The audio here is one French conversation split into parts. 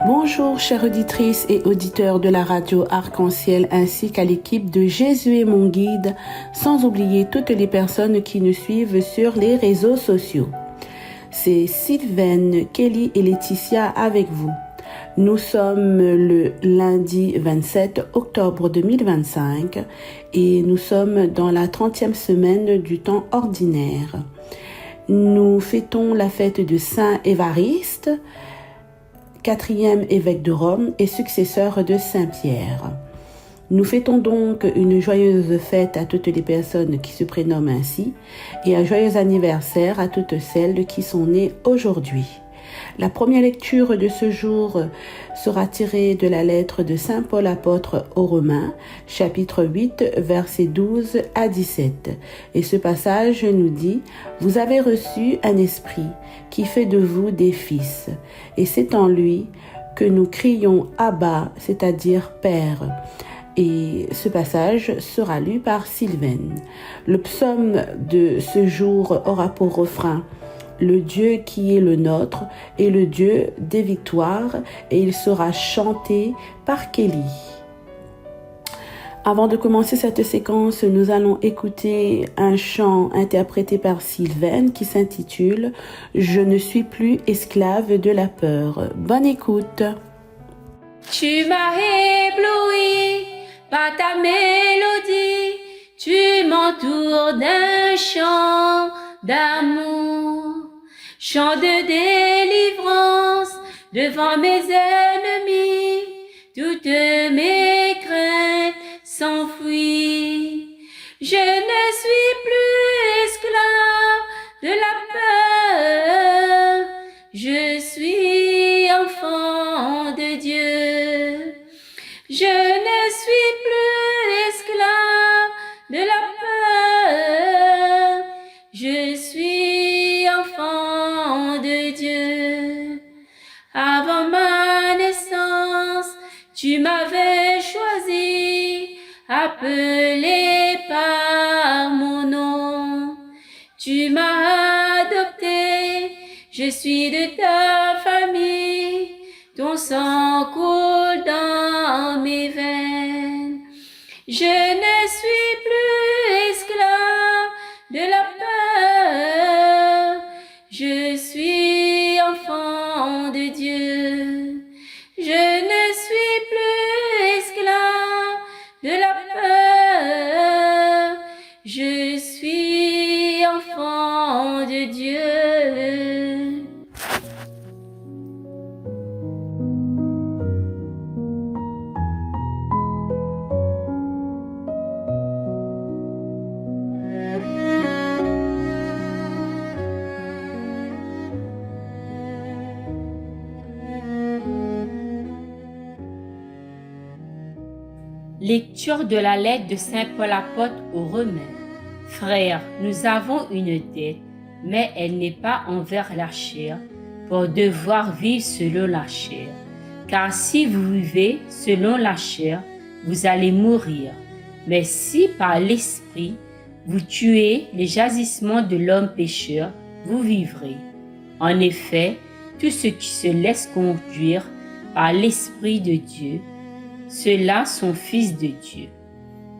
Bonjour chères auditrices et auditeurs de la radio Arc-en-Ciel ainsi qu'à l'équipe de Jésus est mon guide, sans oublier toutes les personnes qui nous suivent sur les réseaux sociaux. C'est Sylvaine, Kelly et Laetitia avec vous. Nous sommes le lundi 27 octobre 2025 et nous sommes dans la 30e semaine du temps ordinaire. Nous fêtons la fête de Saint Évariste, 4e évêque de Rome et successeur de Saint-Pierre. Nous fêtons donc une joyeuse fête à toutes les personnes qui se prénomment ainsi et un joyeux anniversaire à toutes celles qui sont nées aujourd'hui. La première lecture de ce jour sera tirée de la lettre de Saint Paul apôtre aux Romains, chapitre 8, versets 12 à 17. Et ce passage nous dit « Vous avez reçu un esprit qui fait de vous des fils, et c'est en lui que nous crions Abba, c'est-à-dire Père ». Et ce passage sera lu par Sylvaine. Le psaume de ce jour aura pour refrain le Dieu qui est le nôtre est le Dieu des victoires et il sera chanté par Kelly. Avant de commencer cette séquence, nous allons écouter un chant interprété par Sylvaine qui s'intitule « Je ne suis plus esclave de la peur ». Bonne écoute. Tu m'as ébloui par ta mélodie, tu m'entoures d'un chant d'amour. Chant de délivrance devant mes ennemis, toutes mes craintes s'enfuient. Je ne suis plus esclave de la peur, je suis enfant de Dieu. Je ne suis plus esclave de la peur, je suis enfant de Dieu. Avant ma naissance, tu m'avais choisi, appelé par mon nom. Tu m'as adopté, je suis de ta famille, ton sang coule dans mes veines. Je ne suis plus esclave de la peur, je suis enfant de Dieu. Je ne suis plus esclave de la peur, je suis enfant de Dieu. Lecture de la lettre de Saint Paul apôtre aux Romains. Frères, nous avons une dette, mais elle n'est pas envers la chair, pour devoir vivre selon la chair. Car si vous vivez selon la chair, vous allez mourir. Mais si par l'esprit, vous tuez les jagissements de l'homme pécheur, vous vivrez. En effet, tous ceux qui se laissent conduire par l'Esprit de Dieu, ceux-là sont fils de Dieu.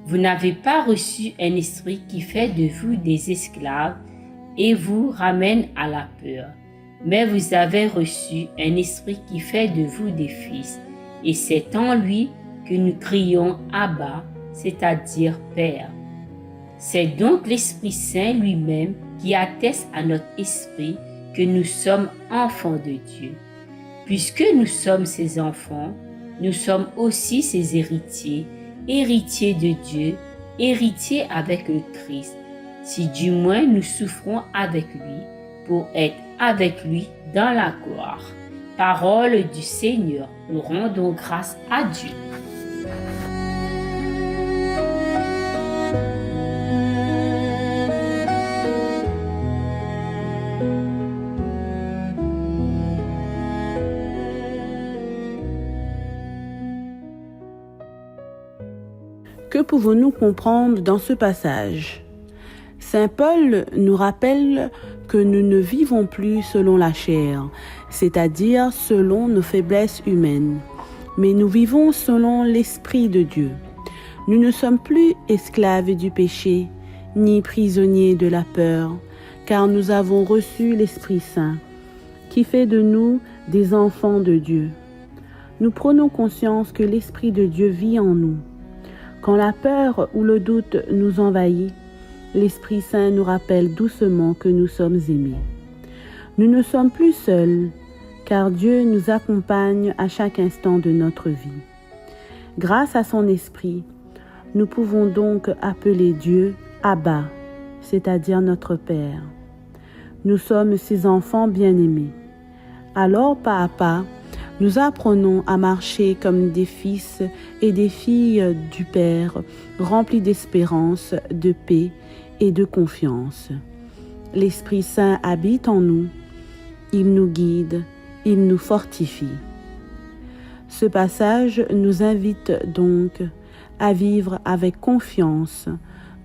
Vous n'avez pas reçu un esprit qui fait de vous des esclaves et vous ramène à la peur, mais vous avez reçu un esprit qui fait de vous des fils, et c'est en lui que nous crions Abba, c'est-à-dire Père. C'est donc l'Esprit Saint lui-même qui atteste à notre esprit que nous sommes enfants de Dieu. Puisque nous sommes ses enfants, nous sommes aussi ses héritiers, héritiers de Dieu, héritiers avec le Christ, si du moins nous souffrons avec lui, pour être avec lui dans la gloire. Parole du Seigneur, nous rendons grâce à Dieu. Que pouvons-nous comprendre dans ce passage? Saint Paul nous rappelle que nous ne vivons plus selon la chair, c'est-à-dire selon nos faiblesses humaines, mais nous vivons selon l'Esprit de Dieu. Nous ne sommes plus esclaves du péché, ni prisonniers de la peur, car nous avons reçu l'Esprit Saint, qui fait de nous des enfants de Dieu. Nous prenons conscience que l'Esprit de Dieu vit en nous. Quand la peur ou le doute nous envahit, l'Esprit Saint nous rappelle doucement que nous sommes aimés. Nous ne sommes plus seuls, car Dieu nous accompagne à chaque instant de notre vie. Grâce à son Esprit, nous pouvons donc appeler Dieu Abba, c'est-à-dire notre Père. Nous sommes ses enfants bien-aimés. Alors, pas à pas, nous apprenons à marcher comme des fils et des filles du Père, remplis d'espérance, de paix et de confiance. L'Esprit Saint habite en nous, il nous guide, il nous fortifie. Ce passage nous invite donc à vivre avec confiance,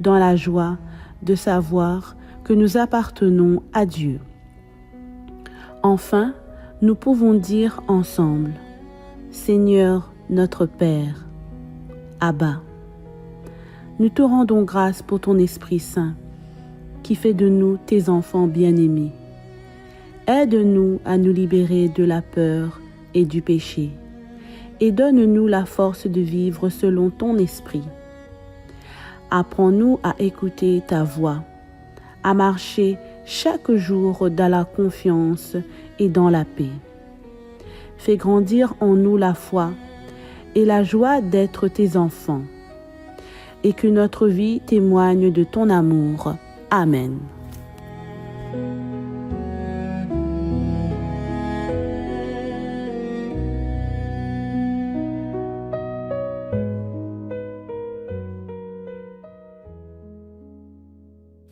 dans la joie de savoir que nous appartenons à Dieu. Enfin, nous pouvons dire ensemble, Seigneur notre Père, Abba. Nous te rendons grâce pour ton Esprit Saint, qui fait de nous tes enfants bien-aimés. Aide-nous à nous libérer de la peur et du péché, et donne-nous la force de vivre selon ton esprit. Apprends-nous à écouter ta voix, à marcher chaque jour dans la confiance et dans la paix. Fais grandir en nous la foi et la joie d'être tes enfants, et que notre vie témoigne de ton amour. Amen.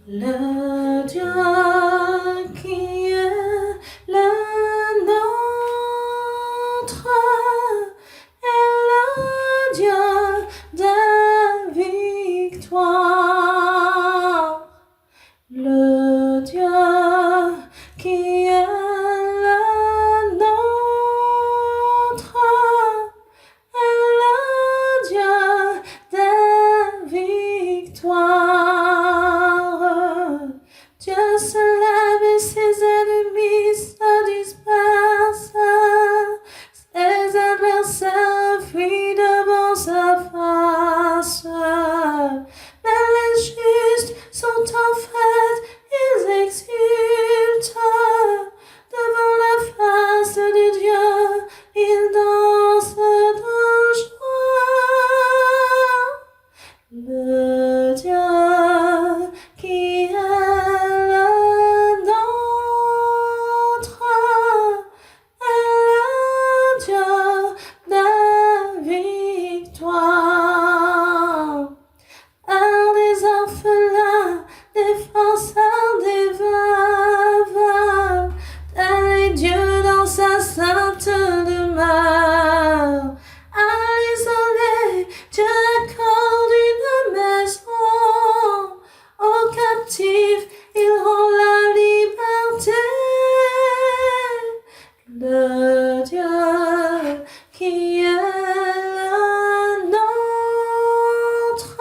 Le Dieu qui est le nôtre est le Dieu de victoire. Le Dieu qui est le nôtre est le Dieu de victoire. Dieu se lève et ses ennemis se dispersent. Ses adversaires fuient devant sa face. Mais les justes sont en fête, ils exultent. Devant la face de Dieu, ils dansent de joie. Le Dieu qui est le nôtre est le Dieu de victoire. Un des orphelins, défenseur des veuves, tel est Dieu dans sa sainte demeure. À l'isolé, Dieu accorde une maison. Aux captifs, il rend la liberté. Le Dieu qui est le nôtre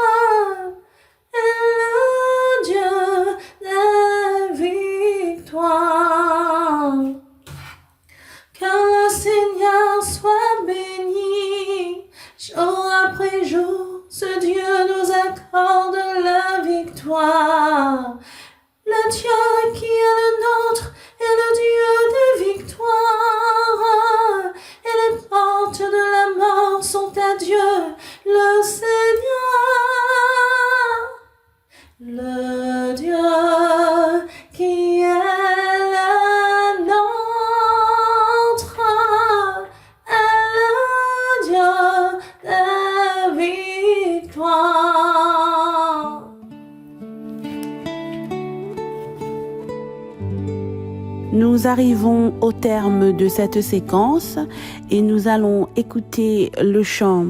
est le Dieu de victoire. Que le Seigneur soit béni, jour après jour, ce Dieu nous accorde la victoire. Le Dieu qui est le nôtre est le Dieu de victoire, et les portes de la mort sont à Dieu, le Seigneur. Le Dieu qui est le nôtre est le Dieu de victoire. Nous arrivons au terme de cette séquence et nous allons écouter le chant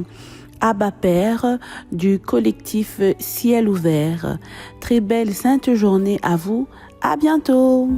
Abba Père du collectif Ciel Ouvert. Très belle sainte journée à vous. À bientôt.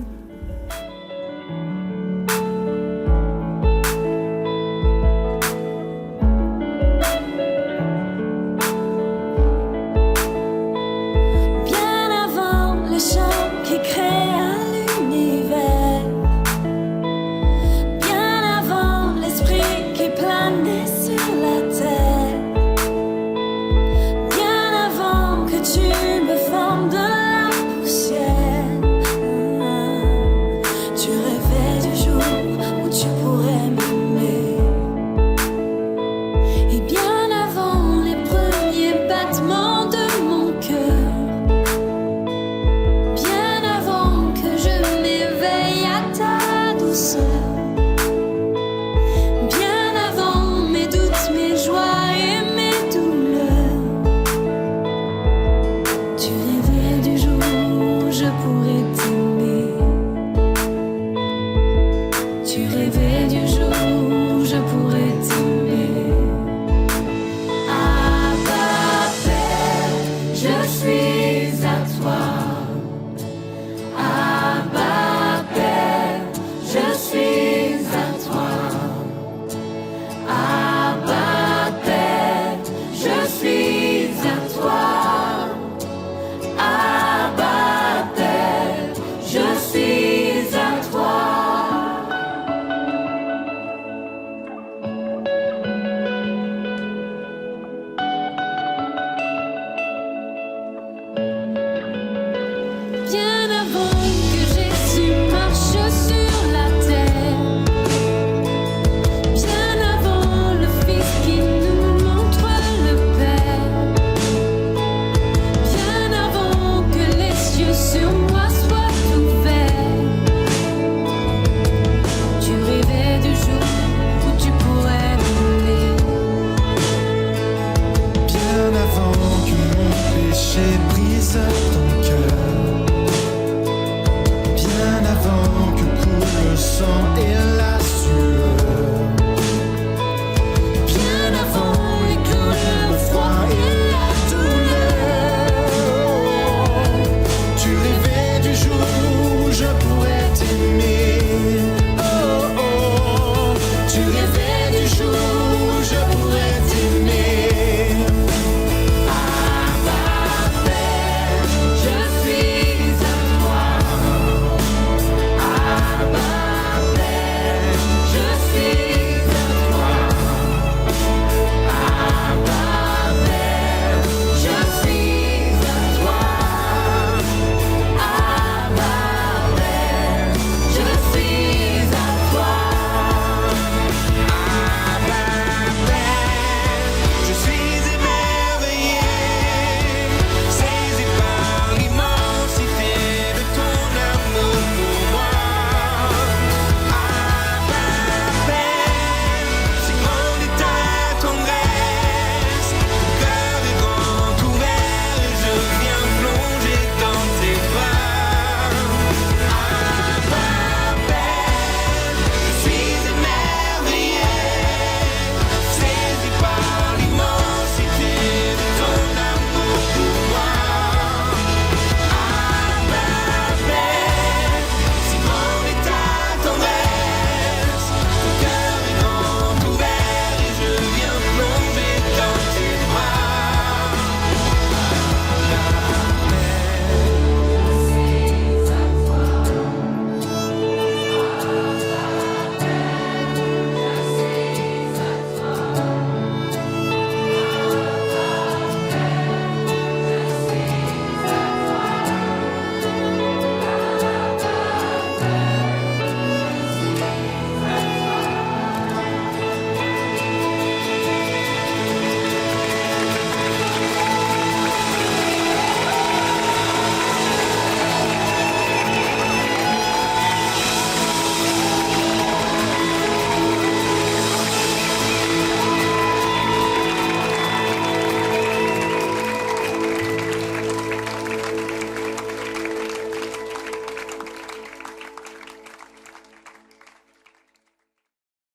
Bien avant que coule le sang et